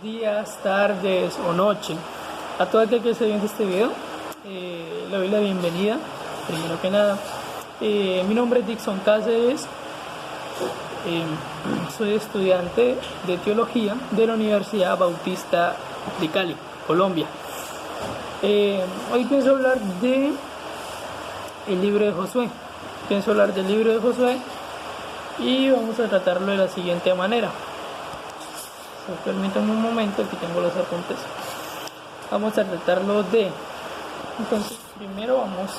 días, tardes o noche. A todo aquel que esté viendo este video, le doy la bienvenida. Primero que nada, mi nombre es Dixon Cáceres, soy estudiante de teología de la Universidad Bautista de Cali, Colombia. Hoy pienso hablar del libro de Josué. Y vamos a tratarlo de la siguiente manera. Permítanme un momento, aquí tengo los apuntes. Vamos a tratarlo de... Entonces, primero vamos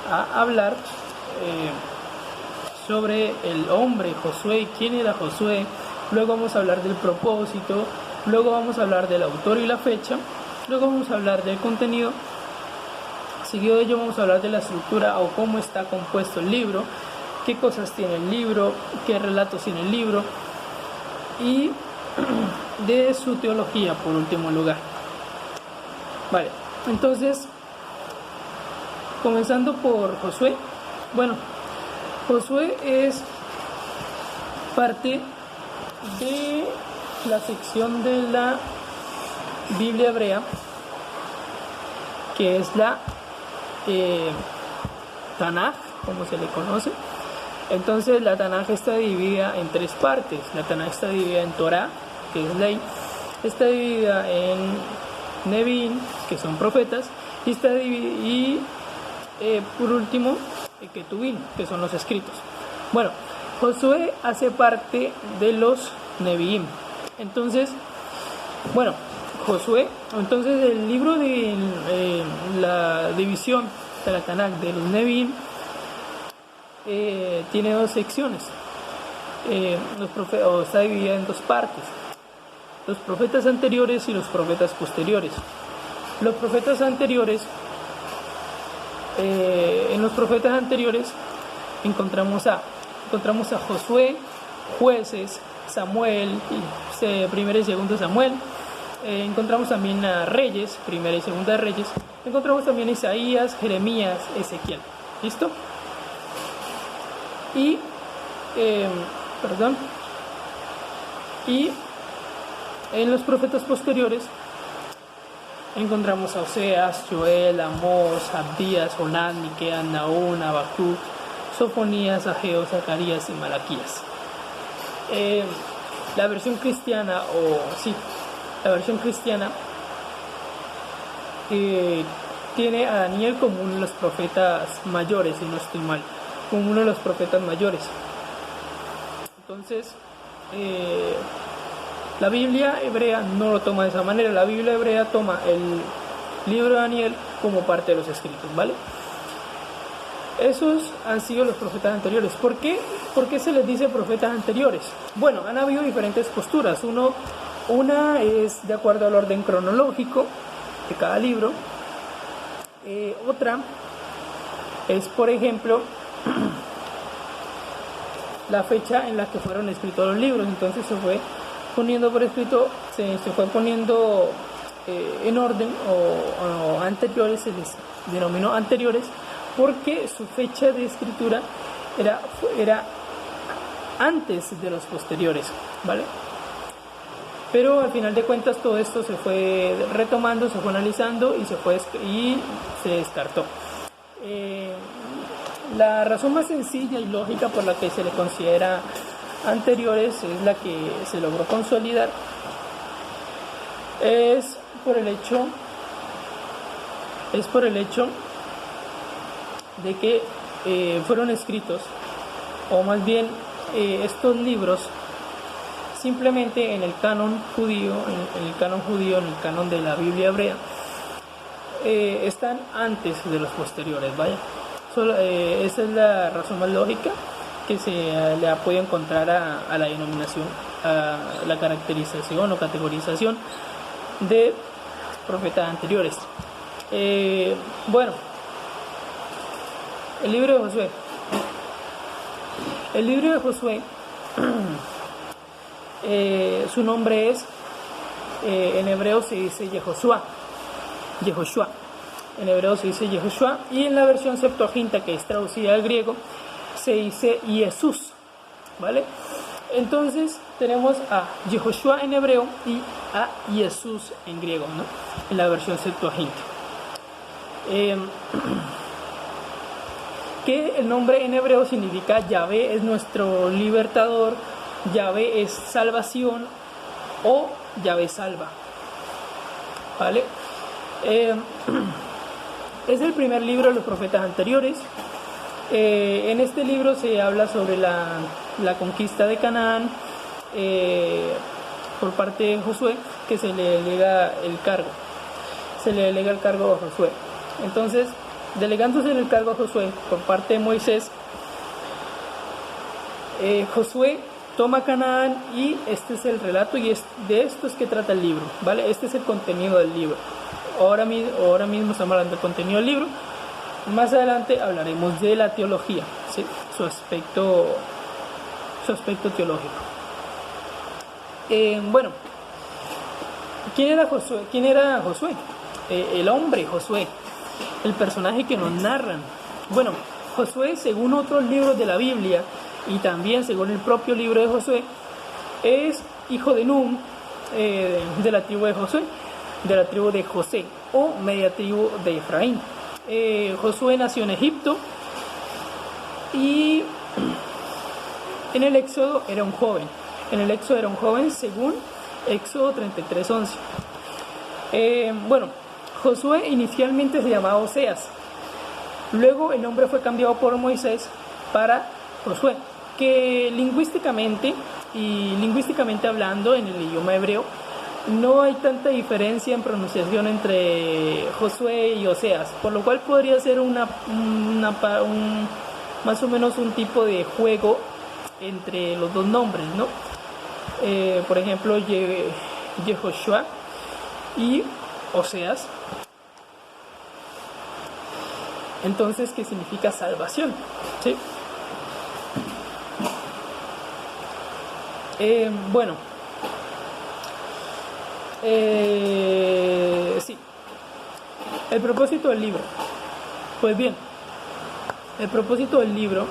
a hablar sobre el hombre Josué, quién era Josué. Luego vamos a hablar del propósito. Luego vamos a hablar del autor y la fecha. Luego vamos a hablar del contenido. Seguido de ello vamos a hablar de la estructura o cómo está compuesto el libro, qué cosas tiene el libro, qué relatos tiene el libro y de su teología por último lugar. Vale, entonces comenzando por Josué. Bueno, Josué es parte de la sección de la Biblia hebrea que es la Tanaj, como se le conoce. Entonces la Tanaj está dividida en tres partes. La Tanaj está dividida en Torah, que es ley, está dividida en Nevi'im, que son profetas, y está dividida, por último, Ketuvim, que son los escritos. Bueno, Josué hace parte de los Nevi'im. Entonces, bueno, Josué, entonces el libro de la división de la Tanaj de los Nevi'im tiene dos secciones. Está dividida en dos partes: los profetas anteriores y los profetas posteriores. Los profetas anteriores, en los profetas anteriores encontramos a Josué, Jueces, Samuel, primera y segunda Samuel. Encontramos también a Reyes, primera y segunda Reyes. Encontramos también a Isaías, Jeremías, Ezequiel. ¿Listo? Y en los profetas posteriores encontramos a Oseas, Joel, Amós, Abdías, Jonás, Miqueas, Nahum, Habacuc, Sofonías, Ageo, Zacarías y Malaquías. La versión cristiana tiene a Daniel como uno de los profetas mayores, si no estoy mal, como uno de los profetas mayores. Entonces, la Biblia hebrea no lo toma de esa manera. La Biblia hebrea toma el libro de Daniel como parte de los escritos, ¿vale? Esos han sido los profetas anteriores. ¿Por qué? ¿Por qué se les dice profetas anteriores? Bueno, han habido diferentes posturas. Una es de acuerdo al orden cronológico de cada libro. Otra es, por ejemplo, la fecha en la que fueron escritos los libros. Entonces se fue poniendo por escrito, se fue poniendo en orden o anteriores, se les denominó anteriores porque su fecha de escritura era antes de los posteriores, ¿vale? Pero al final de cuentas todo esto se fue retomando, se fue analizando y se descartó. La razón más sencilla y lógica por la que se le considera anteriores es la que se logró consolidar, es por el hecho de que fueron escritos, o más bien estos libros simplemente en el canon judío, en el canon de la Biblia hebrea, están antes de los posteriores, ¿vaya? Esa es la razón más lógica que se le ha podido encontrar a la denominación, a la caracterización o categorización de profetas anteriores. Bueno, el libro de Josué, su nombre es, en hebreo se dice Yehoshua, en hebreo se dice Yehoshua, y en la versión Septuaginta, que es traducida al griego, se dice Jesús, ¿vale? Entonces tenemos a Yehoshua en hebreo y a Jesús en griego, ¿no? En la versión Septuaginta. Que el nombre en hebreo significa Yahvé es nuestro libertador, Yahvé es salvación o Yahvé salva, ¿vale? Es el primer libro de los profetas anteriores. En este libro se habla sobre la conquista de Canaán por parte de Josué, que se le delega el cargo. Se le delega el cargo a Josué. Entonces, delegándose el cargo a Josué por parte de Moisés, Josué toma Canaán y este es el relato y de esto es que trata el libro, ¿vale? Este es el contenido del libro. Ahora mismo estamos hablando del contenido del libro. Más adelante hablaremos de la teología, ¿sí? su aspecto teológico. Bueno, ¿quién era Josué? El hombre Josué, el personaje que nos narran. Bueno, Josué, según otros libros de la Biblia y también según el propio libro de Josué, es hijo de Num, de la tribu de Josué, de la tribu de José o media tribu de Efraín. Josué nació en Egipto y en el Éxodo era un joven. Según Éxodo 33:11. Bueno, Josué inicialmente se llamaba Oseas. Luego el nombre fue cambiado por Moisés para Josué, que lingüísticamente hablando en el idioma hebreo no hay tanta diferencia en pronunciación entre Josué y Oseas, por lo cual podría ser más o menos un tipo de juego entre los dos nombres, ¿no? Por ejemplo, Yehoshua y Oseas. Entonces, ¿qué significa salvación? ¿Sí? Bueno. Sí. El propósito del libro. Pues bien, el propósito del libro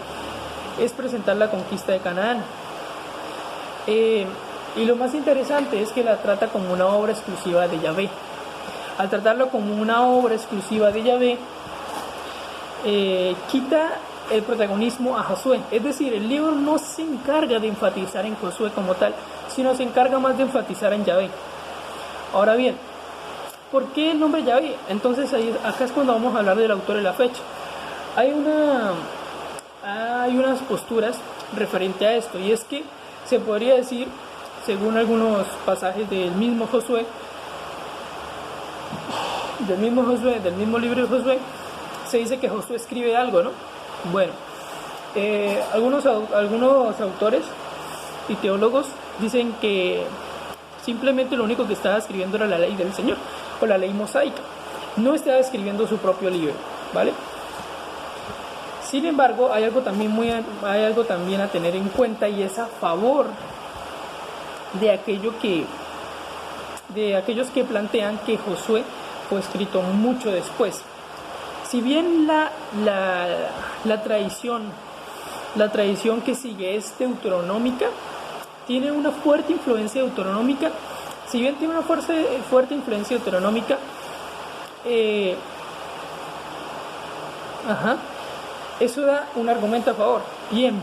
es presentar la conquista de Canaán. Y lo más interesante es que la trata como una obra exclusiva de Yahvé. Al tratarlo como una obra exclusiva de Yahvé, quita el protagonismo a Josué. Es decir, el libro no se encarga de enfatizar en Josué como tal, sino se encarga más de enfatizar en Yahvé. Ahora bien, ¿por qué el nombre Yahvé? Entonces acá es cuando vamos a hablar del autor y la fecha. Hay unas posturas referente a esto, y es que se podría decir, según algunos pasajes del mismo libro de Josué, se dice que Josué escribe algo, ¿no? Bueno, algunos autores y teólogos dicen que simplemente lo único que estaba escribiendo era la ley del Señor o la ley mosaica. No estaba escribiendo su propio libro, ¿vale? Sin embargo, hay algo también a tener en cuenta, y es a favor de aquellos que plantean que Josué fue escrito mucho después. Si bien la tradición que sigue es deuteronómica, tiene una fuerte influencia deuteronómica. Si bien tiene una fuerte influencia deuteronómica, eso da un argumento a favor. Bien,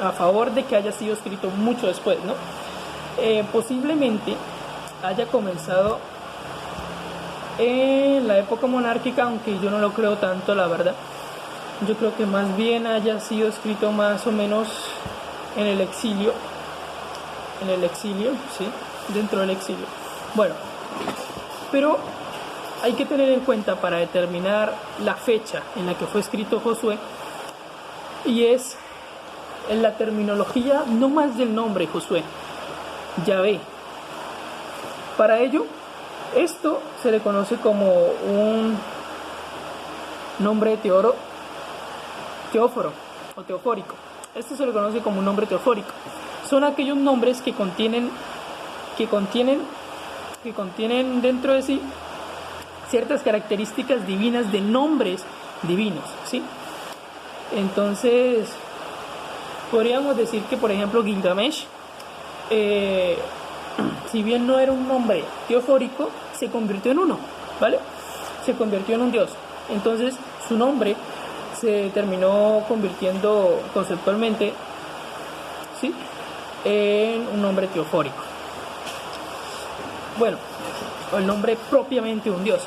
a favor de que haya sido escrito mucho después, ¿no? Posiblemente haya comenzado en la época monárquica, aunque yo no lo creo tanto, la verdad. Yo creo que más bien haya sido escrito más o menos en el exilio, sí, dentro del exilio. Bueno, pero hay que tener en cuenta para determinar la fecha en la que fue escrito Josué, y es en la terminología no más del nombre Josué, Yahvé. Para ello, esto se le conoce como un nombre teóforo o teofórico. Esto se le conoce como un nombre teofórico. Son aquellos nombres que contienen dentro de sí ciertas características divinas de nombres divinos, ¿sí? Entonces, podríamos decir que, por ejemplo, Gilgamesh si bien no era un nombre teofórico, se convirtió en uno, ¿vale? Se convirtió en un dios. Entonces su nombre se terminó convirtiendo conceptualmente, ¿sí?, en un nombre teofórico. Bueno, el nombre propiamente de un dios.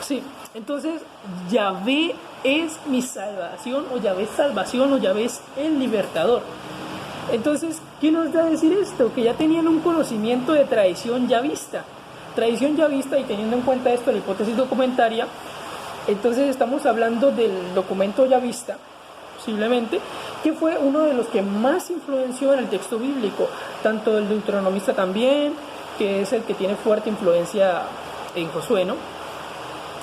Sí, entonces Yahvé es mi salvación, o Yahvé es salvación, o Yahvé es el libertador. Entonces, ¿qué nos da a decir esto? Que ya tenían un conocimiento de tradición yavista. Tradición yavista, y teniendo en cuenta esto, la hipótesis documentaria, entonces estamos hablando del documento yavista, posiblemente, que fue uno de los que más influenció en el texto bíblico, tanto el deuteronomista también, que es el que tiene fuerte influencia en Josué, ¿no?,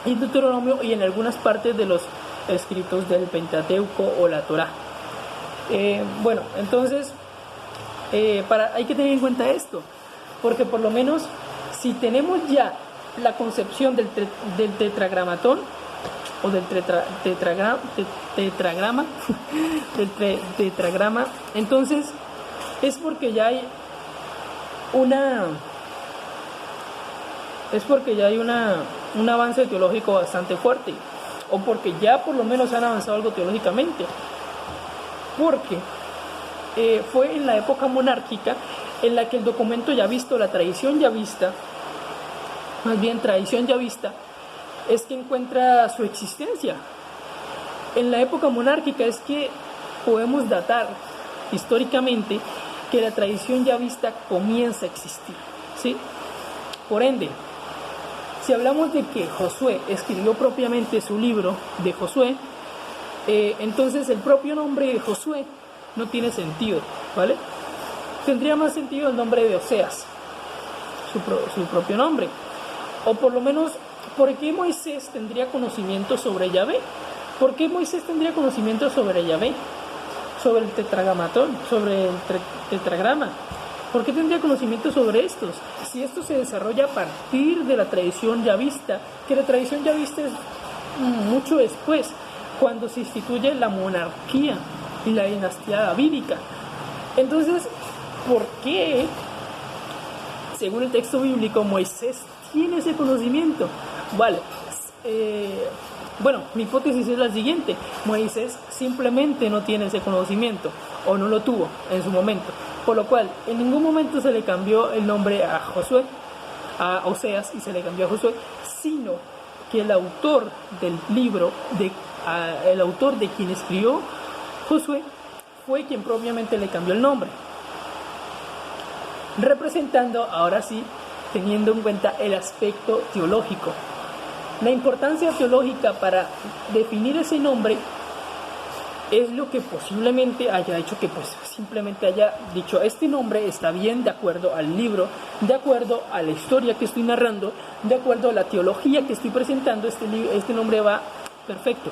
en Deuteronomio, y en algunas partes de los escritos del Pentateuco o la Torá. Bueno, entonces hay que tener en cuenta esto, porque por lo menos si tenemos ya la concepción del tetragramatón, o del tetragrama del tetragrama, entonces es porque ya hay un avance teológico bastante fuerte, o porque ya por lo menos han avanzado algo teológicamente, porque fue en la época monárquica en la que el documento yavista, la tradición yavista, más bien tradición yavista, es que encuentra su existencia. En la época monárquica es que podemos datar históricamente que la tradición yavista comienza a existir, ¿sí? Por ende, si hablamos de que Josué escribió propiamente su libro de Josué, entonces el propio nombre de Josué no tiene sentido, ¿vale? Tendría más sentido el nombre de Oseas, su propio nombre. O por lo menos, ¿por qué Moisés tendría conocimiento sobre Yahvé? ¿Por qué Moisés tendría conocimiento sobre Yahvé? Sobre el tetragramatón, sobre el tetragrama. ¿Por qué tendría conocimiento sobre estos? Si esto se desarrolla a partir de la tradición yavista, que la tradición yavista es mucho después, cuando se instituye la monarquía y la dinastía davídica. Entonces, ¿por qué, según el texto bíblico, Moisés tiene ese conocimiento? Vale, bueno, mi hipótesis es la siguiente: Moisés simplemente no tiene ese conocimiento, o no lo tuvo en su momento, por lo cual en ningún momento se le cambió el nombre a Josué, a Oseas, y se le cambió a Josué, sino que el autor del libro, el autor de quien escribió Josué, fue quien propiamente le cambió el nombre, representando, ahora sí, teniendo en cuenta el aspecto teológico. La importancia teológica para definir ese nombre es lo que posiblemente haya hecho que pues simplemente haya dicho: este nombre está bien de acuerdo al libro, de acuerdo a la historia que estoy narrando, de acuerdo a la teología que estoy presentando, este nombre va perfecto.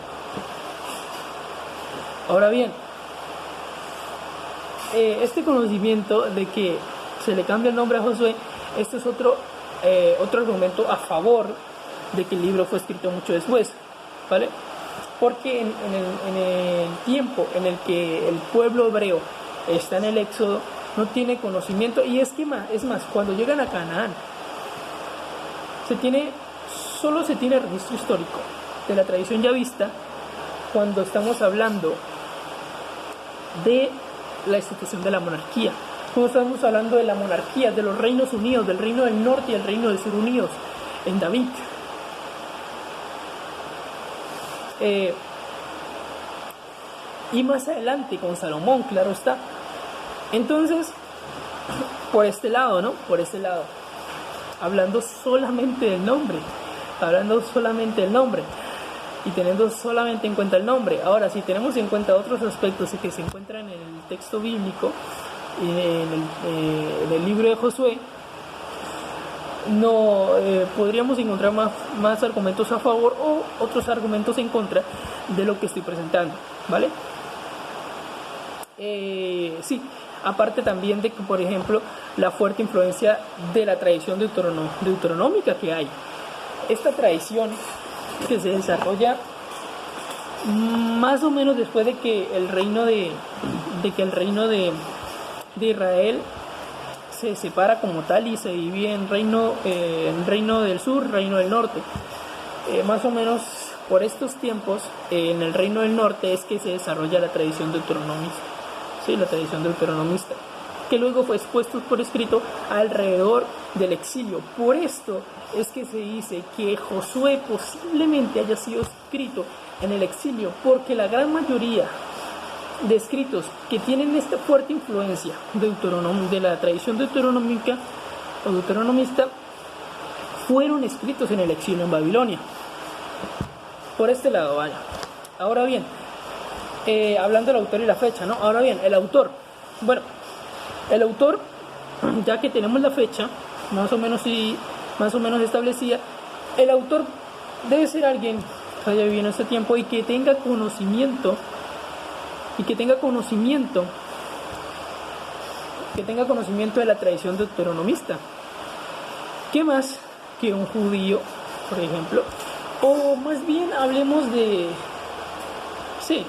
Ahora bien, este conocimiento de que se le cambia el nombre a Josué, esto es otro argumento a favor de que el libro fue escrito mucho después, ¿vale? Porque en el tiempo en el que el pueblo hebreo está en el éxodo, no tiene conocimiento, y es más, cuando llegan a Canaán, solo se tiene registro histórico de la tradición yavista cuando estamos hablando de la institución de la monarquía. Cuando estamos hablando de la monarquía, de los reinos unidos, del reino del norte y el reino del sur unidos en David. Y más adelante con Salomón, claro está. Entonces, por este lado, ¿no? Por este lado, hablando solamente del nombre, y teniendo solamente en cuenta el nombre. Ahora, si tenemos en cuenta otros aspectos que se encuentran en el texto bíblico, en el libro de Josué, podríamos encontrar más argumentos a favor o otros argumentos en contra de lo que estoy presentando, ¿vale? Sí, aparte también de que, por ejemplo, la fuerte influencia de la tradición deuteronómica que hay. Esta tradición que se desarrolla más o menos después de que el reino de el reino de Israel se separa como tal y se divide en reino del sur, reino del norte. Más o menos por estos tiempos, en el reino del norte es que se desarrolla la tradición deuteronomista, ¿sí? La tradición deuteronomista, que luego fue expuesto por escrito alrededor del exilio. Por esto es que se dice que Josué posiblemente haya sido escrito en el exilio, porque la gran mayoría de escritos que tienen esta fuerte influencia de la tradición deuteronómica o deuteronomista fueron escritos en el exilio en Babilonia. Por este lado, vaya. Ahora bien, hablando del autor y la fecha, ¿no? Ahora bien, el autor. Bueno, el autor, ya que tenemos la fecha más o menos establecida, el autor debe ser alguien que haya vivido en este tiempo y que tenga conocimiento de la tradición deuteronomista. ¿Qué más que un judío, por ejemplo? O más bien hablemos de... Sí.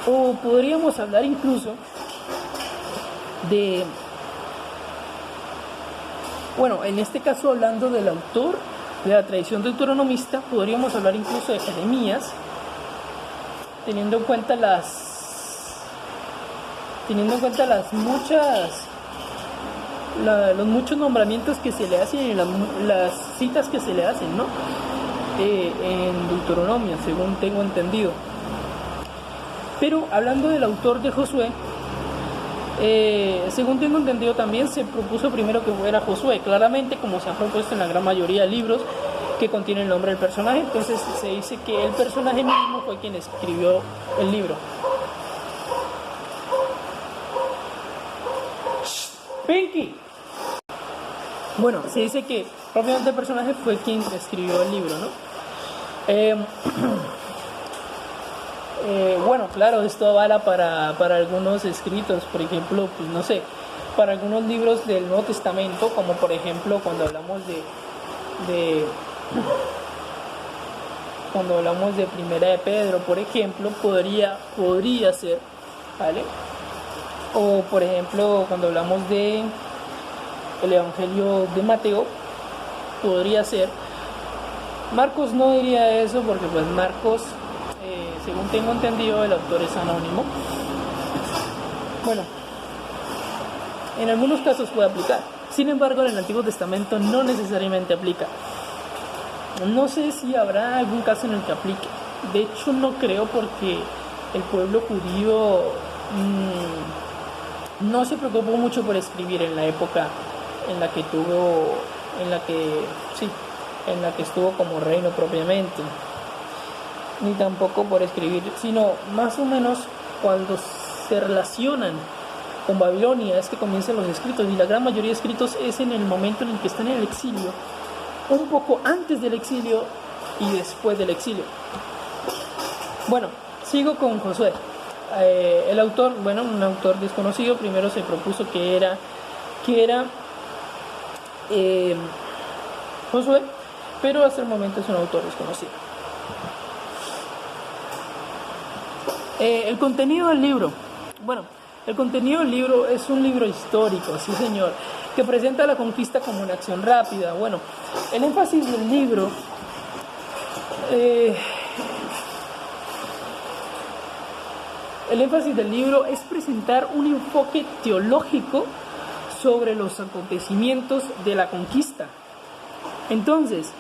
O podríamos hablar incluso de... Bueno, en este caso hablando del autor de la tradición deuteronomista, podríamos hablar incluso de Jeremías, teniendo en cuenta los muchos nombramientos que se le hacen y las citas que se le hacen, ¿no? En Deuteronomio, según tengo entendido. Pero hablando del autor de Josué, según tengo entendido, también se propuso primero que fuera Josué, claramente, como se ha propuesto en la gran mayoría de libros que contienen el nombre del personaje. Entonces se dice que el personaje mismo fue quien escribió el libro. Pinky. Bueno, se dice que propiamente el personaje fue quien escribió el libro, ¿no? Bueno, claro, esto vale para algunos escritos, por ejemplo, pues no sé, para algunos libros del Nuevo Testamento, como por ejemplo cuando hablamos de Primera de Pedro, por ejemplo, podría ser, ¿vale? O por ejemplo cuando hablamos de el Evangelio de Mateo, podría ser. Marcos no diría eso porque pues Marcos, según tengo entendido, el autor es anónimo. Bueno, en algunos casos puede aplicar. Sin embargo, en el Antiguo Testamento no necesariamente aplica. No sé si habrá algún caso en el que aplique. De hecho, no creo, porque el pueblo judío no se preocupó mucho por escribir en la época en la que estuvo como reino propiamente, ni tampoco por escribir, sino más o menos cuando se relacionan con Babilonia es que comienzan los escritos, y la gran mayoría de escritos es en el momento en el que están en el exilio, un poco antes del exilio y después del exilio. Bueno, sigo con Josué. El autor, bueno, un autor desconocido, primero se propuso que era Josué, pero hasta el momento es un autor desconocido. El contenido del libro. Bueno, el contenido del libro es un libro histórico, sí señor, que presenta la conquista como una acción rápida. Bueno, el énfasis del libro es presentar un enfoque teológico sobre los acontecimientos de la conquista. Entonces,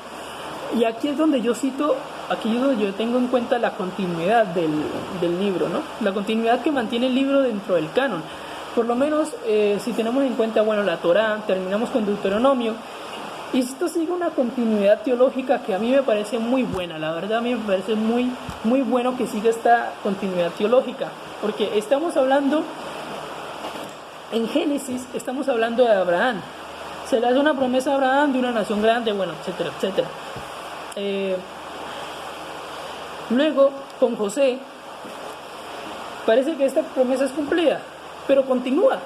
y aquí es donde yo tengo en cuenta la continuidad del libro, ¿no? La continuidad que mantiene el libro dentro del canon. Por lo menos, si tenemos en cuenta, bueno, la Torá, terminamos con Deuteronomio, y esto sigue una continuidad teológica que a mí me parece muy buena. La verdad, a mí me parece muy, muy bueno que siga esta continuidad teológica, porque estamos hablando, en Génesis, estamos hablando de Abraham. Se le hace una promesa a Abraham de una nación grande, bueno, etcétera, etcétera. Luego, con José, parece que esta promesa es cumplida, pero continúa.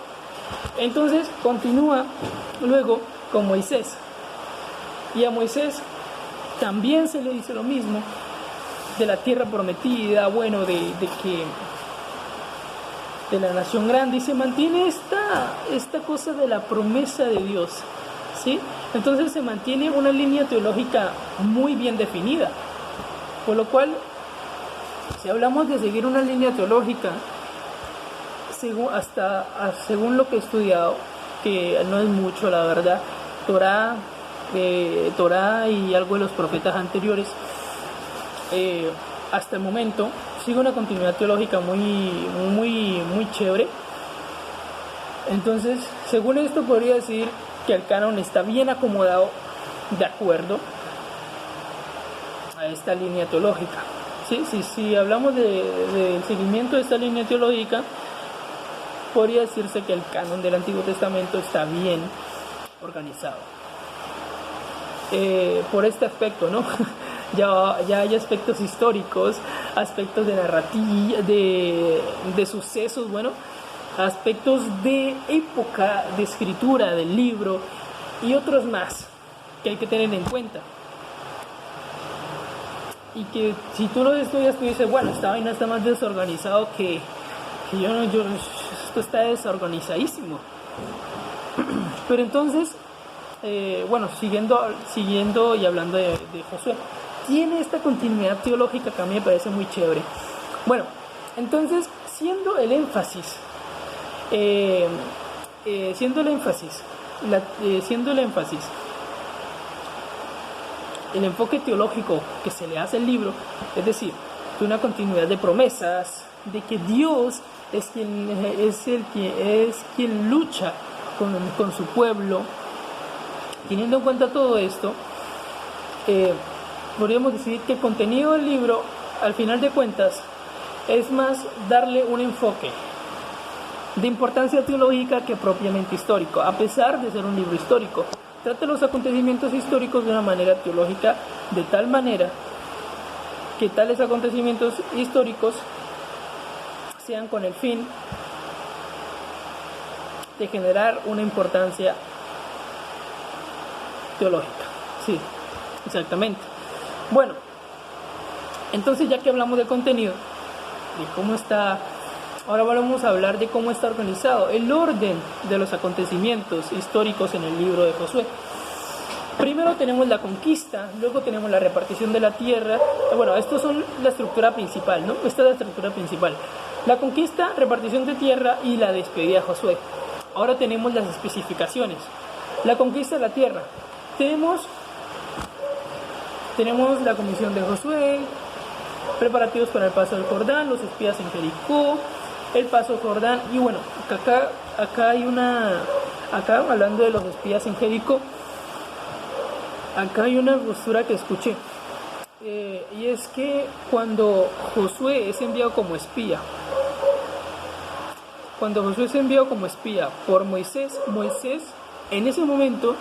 Entonces, continúa luego con Moisés. Y a Moisés también se le dice lo mismo, de la tierra prometida, bueno, de de la nación grande, y se mantiene esta cosa de la promesa de Dios, ¿sí? Entonces se mantiene una línea teológica muy bien definida, por lo cual, si hablamos de seguir una línea teológica, según lo que he estudiado, que no es mucho la verdad, Torá y algo de los profetas anteriores, hasta el momento sigue una continuidad teológica muy chévere. Entonces, según esto, podría decir que el canon está bien acomodado de acuerdo a esta línea teológica. Si hablamos del seguimiento de esta línea teológica, podría decirse que el canon del Antiguo Testamento está bien organizado. Por este aspecto, ¿no? Ya hay aspectos históricos, aspectos de narrativa, de sucesos, bueno, aspectos de época, de escritura del libro y otros más que hay que tener en cuenta. Y que si tú lo estudias, tú dices, bueno, esta vaina está más desorganizado que esto está desorganizadísimo. Pero entonces, bueno, siguiendo y hablando de Josué, tiene esta continuidad teológica que a mí me parece muy chévere. Bueno, entonces, siendo el énfasis, el enfoque teológico que se le hace al libro, es decir, de una continuidad de promesas, de que Dios es quien lucha con su pueblo. Teniendo en cuenta todo esto, podríamos decir que el contenido del libro, al final de cuentas, es más darle un enfoque de importancia teológica que propiamente histórico, a pesar de ser un libro histórico. Trata los acontecimientos históricos de una manera teológica, de tal manera que tales acontecimientos históricos sean con el fin de generar una importancia teológica. Sí, exactamente. Bueno, entonces ya que hablamos de contenido, de cómo está, ahora vamos a hablar de cómo está organizado el orden de los acontecimientos históricos en el libro de Josué. Primero tenemos la conquista, luego tenemos la repartición de la tierra. Bueno, esto son la estructura principal, ¿no? Esta es la estructura principal. La conquista, repartición de tierra y la despedida de Josué. Ahora tenemos las especificaciones. La conquista de la tierra. Tenemos la comisión de Josué, preparativos para el paso del Jordán, los espías en Jericó, el paso del Jordán. Y bueno, acá hablando de los espías en Jericó, acá hay una postura que escuché, y es que cuando Josué es enviado como espía, por Moisés en ese momento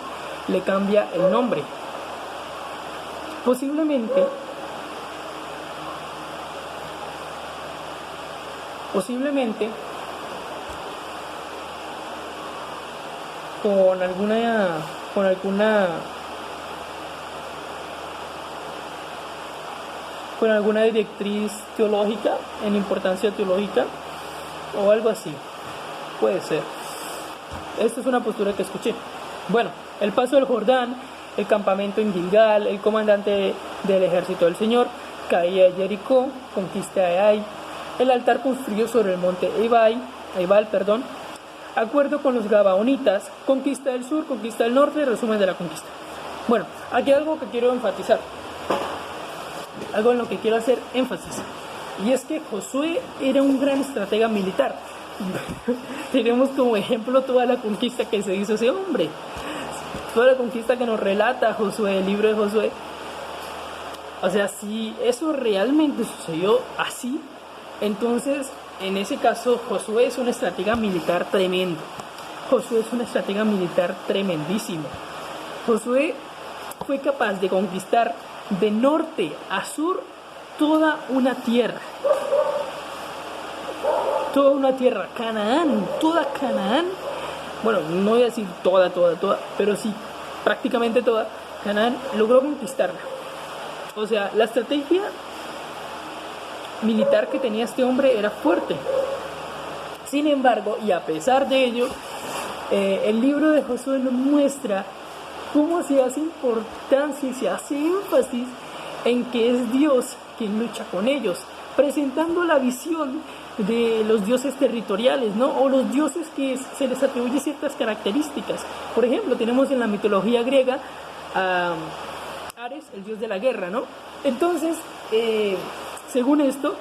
le cambia el nombre. Posiblemente con alguna directriz teológica, en importancia teológica o algo así, puede ser. Esta es una postura que escuché. Bueno, el paso del Jordán, el campamento en Gilgal, el comandante del ejército del Señor, caída de Jericó, conquista de Ai, el altar construido sobre el monte Ebal, acuerdo con los Gabaonitas, conquista del sur, conquista del norte, resumen de la conquista. Bueno, aquí hay algo que quiero enfatizar, algo en lo que quiero hacer énfasis, y es que Josué era un gran estratega militar. Tenemos como ejemplo toda la conquista que se hizo ese hombre, toda la conquista que nos relata Josué, el libro de Josué. O sea, si eso realmente sucedió así, entonces en ese caso Josué es un estratega militar tremendo. Josué es un estratega militar tremendísimo. Josué fue capaz de conquistar de norte a sur toda una tierra, Canaán, toda Canaán. Bueno, no voy a decir toda, pero sí, prácticamente toda Canaán logró conquistarla. O sea, la estrategia militar que tenía este hombre era fuerte. Sin embargo, y a pesar de ello, el libro de Josué nos muestra cómo se hace importancia y se hace énfasis en que es Dios quien lucha con ellos, presentando la visión de los dioses territoriales, ¿no? O los dioses que se les atribuye ciertas características. Por ejemplo, tenemos en la mitología griega a Ares, el dios de la guerra, ¿no? Entonces, según esto,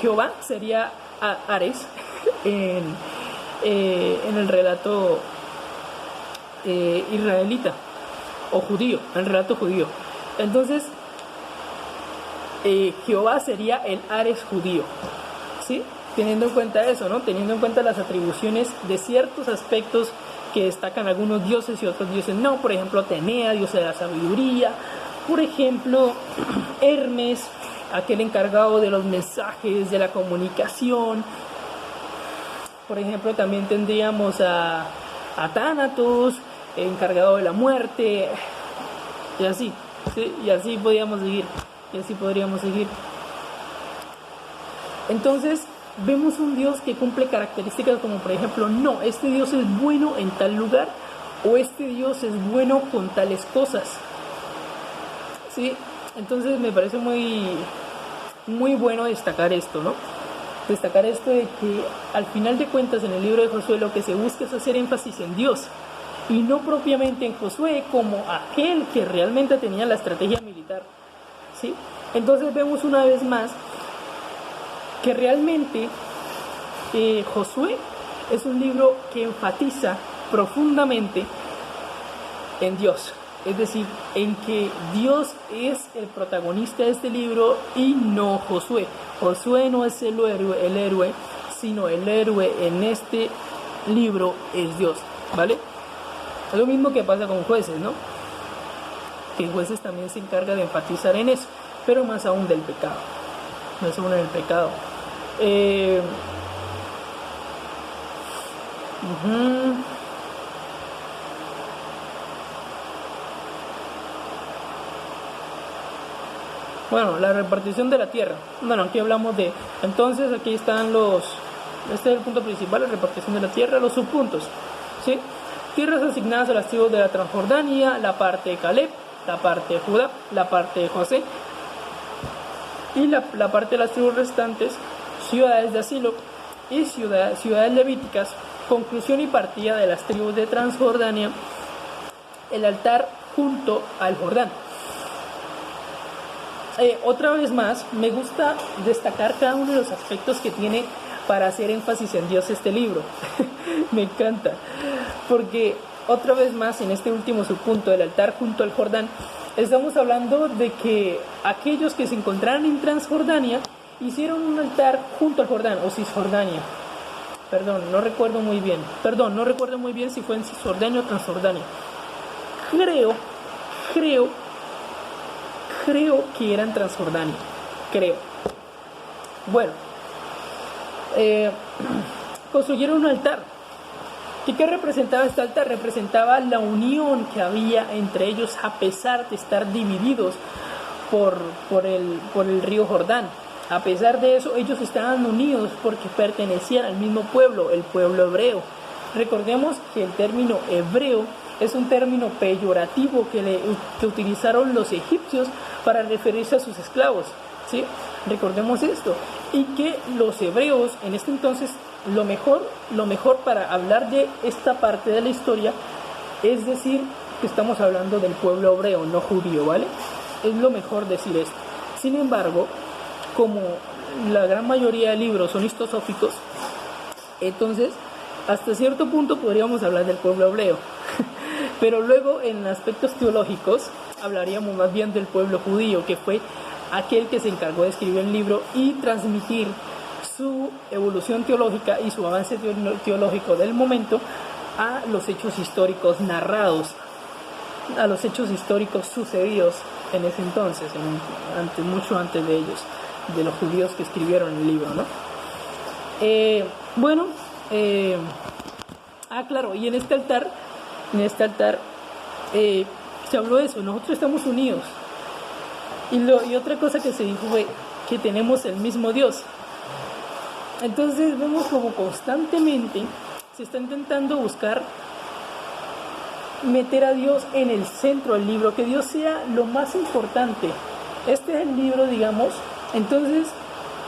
Jehová sería Ares en el relato israelita o judío, en el relato judío. Entonces, Jehová sería el Ares judío, ¿sí? Teniendo en cuenta eso, ¿no? Teniendo en cuenta las atribuciones de ciertos aspectos que destacan algunos dioses y otros dioses no. Por ejemplo, Atenea, diosa de la sabiduría. Por ejemplo, Hermes, aquel encargado de los mensajes, de la comunicación. Por ejemplo, también tendríamos a Thanatos, encargado de la muerte, y así, ¿sí? Y así podríamos seguir. Entonces, vemos un Dios que cumple características como, por ejemplo, no, este Dios es bueno en tal lugar, o este Dios es bueno con tales cosas, ¿sí? Entonces me parece muy, muy bueno destacar esto, ¿no? Destacar esto de que al final de cuentas en el libro de Josué lo que se busca es hacer énfasis en Dios y no propiamente en Josué como aquel que realmente tenía la estrategia militar, ¿sí? Entonces vemos una vez más que realmente Josué es un libro que enfatiza profundamente en Dios, es decir, en que Dios es el protagonista de este libro y no Josué. Josué no es el héroe, sino el héroe en este libro es Dios, ¿vale? Es lo mismo que pasa con Jueces, ¿no? Que Jueces también se encarga de enfatizar en eso, pero más aún del pecado. Más aún en el pecado. Bueno, la repartición de la tierra. Bueno, aquí hablamos de... Entonces, aquí están los... Este es el punto principal, la repartición de la tierra, los subpuntos, ¿sí? Tierras asignadas a las tribus de la Transjordania, la parte de Caleb, la parte de Judá, la parte de José y la parte de las tribus restantes, ciudades de asilo y ciudades levíticas, conclusión y partida de las tribus de Transjordania, el altar junto al Jordán. Otra vez más, me gusta destacar cada uno de los aspectos que tiene para hacer énfasis en Dios este libro. Me encanta, porque otra vez más en este último subpunto del altar junto al Jordán, estamos hablando de que aquellos que se encontraran en Transjordania hicieron un altar junto al Jordán o Cisjordania. No recuerdo muy bien si fue en Cisjordania o Transjordania. Creo que era en Transjordania. Bueno, construyeron un altar. ¿Y qué representaba este altar? Representaba la unión que había entre ellos a pesar de estar divididos por el río Jordán. A pesar de eso, ellos estaban unidos porque pertenecían al mismo pueblo, el pueblo hebreo. Recordemos que el término hebreo es un término peyorativo que utilizaron los egipcios para referirse a sus esclavos, ¿sí? Recordemos esto. Y que los hebreos en este entonces, lo mejor para hablar de esta parte de la historia es decir que estamos hablando del pueblo hebreo, no judío, ¿vale? Es lo mejor decir esto. Sin embargo, como la gran mayoría de libros son histosóficos, entonces hasta cierto punto podríamos hablar del pueblo hebreo. Pero luego en aspectos teológicos hablaríamos más bien del pueblo judío, que fue aquel que se encargó de escribir el libro y transmitir su evolución teológica y su avance teológico del momento a los hechos históricos narrados, a los hechos históricos sucedidos en ese entonces, mucho antes de ellos, de los judíos que escribieron el libro, ¿no? Claro, y en este altar se habló de eso, nosotros estamos unidos. Y otra cosa que se dijo fue que tenemos el mismo Dios. Entonces vemos como constantemente se está intentando buscar meter a Dios en el centro del libro, que Dios sea lo más importante. Este es el libro, digamos, entonces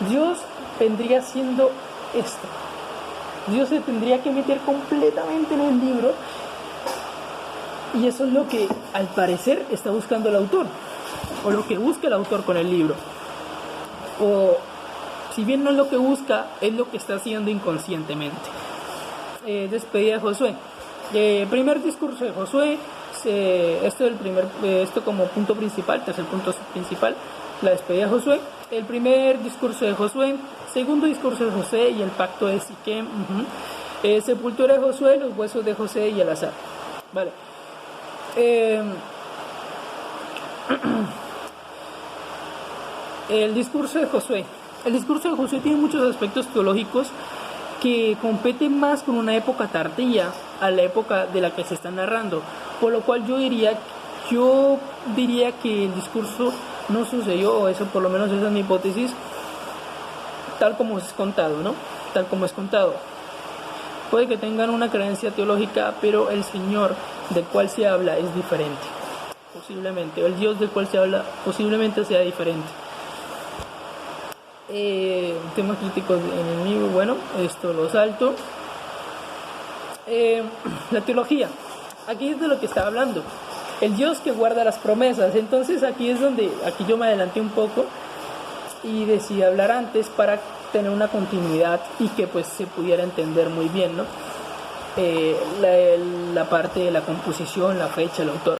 Dios vendría siendo esto. Dios se tendría que meter completamente en el libro, y eso es lo que al parecer está buscando el autor, o lo que busca el autor con el libro, o si bien no es lo que busca, es lo que está haciendo inconscientemente. Despedida de Josué. Primer discurso de Josué, esto como punto principal, tercer punto principal, la despedida de Josué. El primer discurso de Josué, segundo discurso de José y el pacto de Siquem, sepultura de Josué, los huesos de José y Elazar. Vale. El discurso de Josué. El discurso de Josué tiene muchos aspectos teológicos que competen más con una época tardía a la época de la que se está narrando, por lo cual yo diría que el discurso no sucedió, o eso por lo menos esa es mi hipótesis, tal como es contado, ¿no? Tal como es contado. Puede que tengan una creencia teológica, pero el Señor del cual se habla es diferente, posiblemente, o el Dios del cual se habla posiblemente sea diferente. Temas críticos en el libro, bueno, esto lo salto. La teología, aquí es de lo que estaba hablando, el Dios que guarda las promesas. Entonces aquí yo me adelanté un poco y decidí hablar antes para tener una continuidad y que pues se pudiera entender muy bien, ¿no? La parte de la composición, la fecha, el autor.